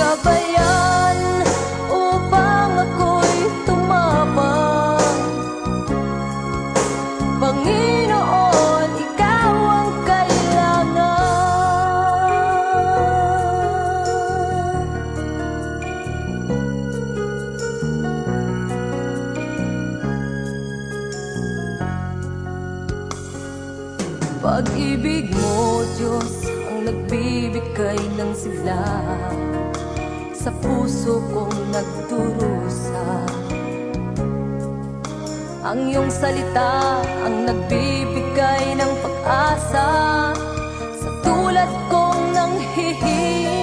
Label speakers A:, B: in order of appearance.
A: gabayan upang ako'y tumapang. Panginoon, ikaw ang kailangan. Pag-ibig mo, Diyos, ang nagbibigay ng sigla sa puso kong nagdurusa. Ang iyong salita ang nagbibigay ng pag-asa sa tulad kong nanghihina.